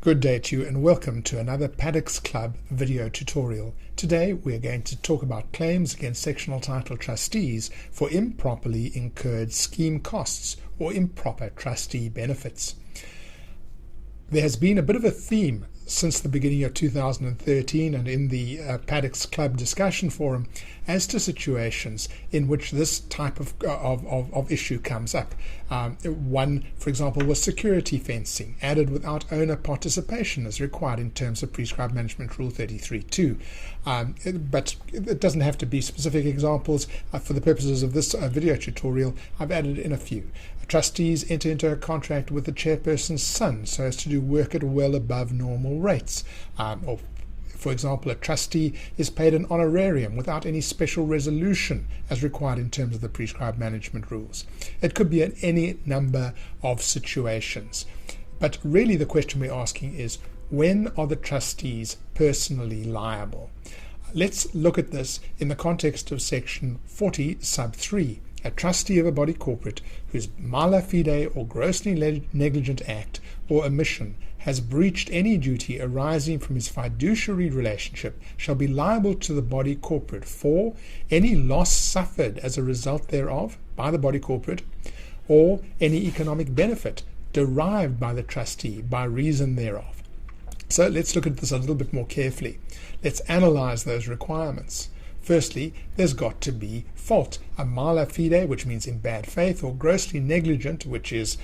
Good day to you and welcome to another Paddocks Club video tutorial. Today we are going to talk about claims against sectional title trustees for improperly incurred scheme costs or improper trustee benefits. There has been a bit of a theme since the beginning of 2013 and in the Paddocks Club discussion forum as to situations in which this type of issue comes up. One, for example, was security fencing, added without owner participation as required in terms of Prescribed Management Rule 33.2. But it doesn't have to be specific examples. For the purposes of this video tutorial, I've added in a few. Trustees enter into a contract with the chairperson's son so as to do work at well above normal rates. Or, for example, a trustee is paid an honorarium without any special resolution as required in terms of the prescribed management rules. It could be in any number of situations. But really the question we're asking is, when are the trustees personally liable? Let's look at this in the context of section 40 sub 3. A trustee of a body corporate whose mala fide or grossly negligent act or omission has breached any duty arising from his fiduciary relationship shall be liable to the body corporate for any loss suffered as a result thereof by the body corporate, or any economic benefit derived by the trustee by reason thereof. So let's look at this a little bit more carefully. Let's analyze those requirements. Firstly, there's got to be fault. A mala fide, which means in bad faith, or grossly negligent, which is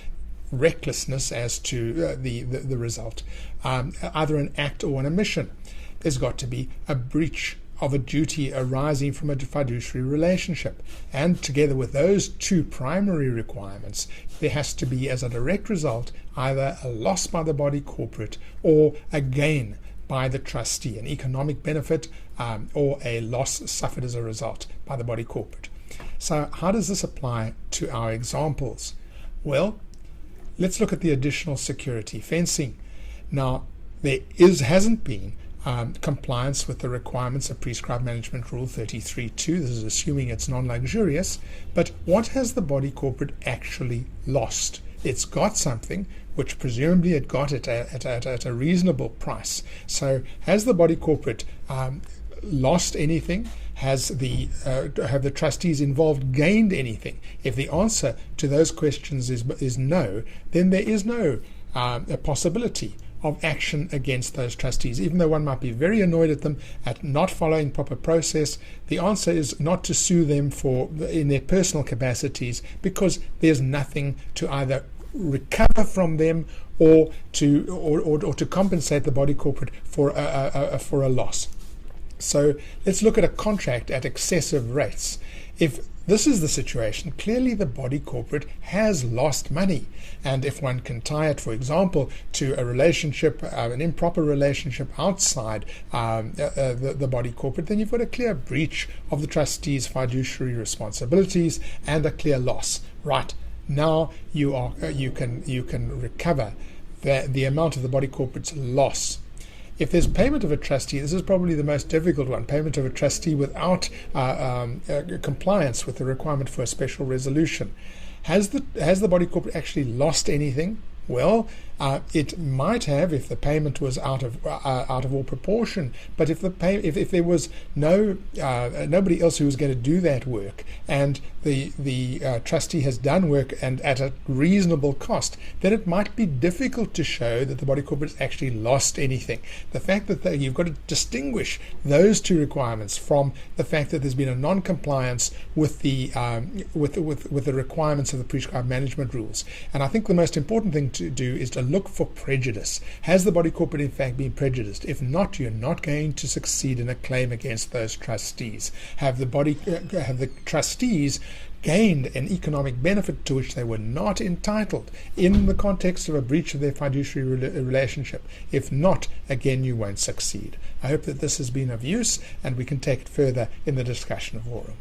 recklessness as to the result, either an act or an omission. There's got to be a breach of a duty arising from a fiduciary relationship. And together with those two primary requirements, there has to be, as a direct result, either a loss by the body corporate or a gain by the trustee, an economic benefit or a loss suffered as a result by the body corporate. So how does this apply to our examples? Well, let's look at the additional security fencing. Now, there hasn't been compliance with the requirements of Prescribed Management Rule 33.2. This is assuming it's non-luxurious. But what has the body corporate actually lost? It's got something which presumably it got it at a reasonable price. So has the body corporate lost anything? Have the trustees involved gained anything? If the answer to those questions is no, then there is no a possibility of action against those trustees. Even though one might be very annoyed at them at not following proper process, the answer is not to sue them in their personal capacities, because there's nothing to either recover from them or to compensate the body corporate for a loss. So let's look at a contract at excessive rates. If this is the situation, clearly the body corporate has lost money. And if one can tie it, for example, to a relationship, an improper relationship outside the body corporate, then you've got a clear breach of the trustee's fiduciary responsibilities and a clear loss. Right, now you can recover the amount of the body corporate's loss. If there's payment of a trustee, this is probably the most difficult one, payment of a trustee without compliance with the requirement for a special resolution. Has the body corporate actually lost anything? Well, it might have if the payment was out of all proportion. But if there was nobody else who was going to do that work, and the trustee has done work and at a reasonable cost, then it might be difficult to show that the body corporate has actually lost anything. The fact that you've got to distinguish those two requirements from the fact that there's been a non-compliance with the requirements of the prescribed management rules. And I think the most important thing to do is to look for prejudice. Has the body corporate in fact been prejudiced? If not, you're not going to succeed in a claim against those trustees. Have the trustees gained an economic benefit to which they were not entitled in the context of a breach of their fiduciary relationship? If not, again, you won't succeed. I hope that this has been of use, and we can take it further in the discussion of forum.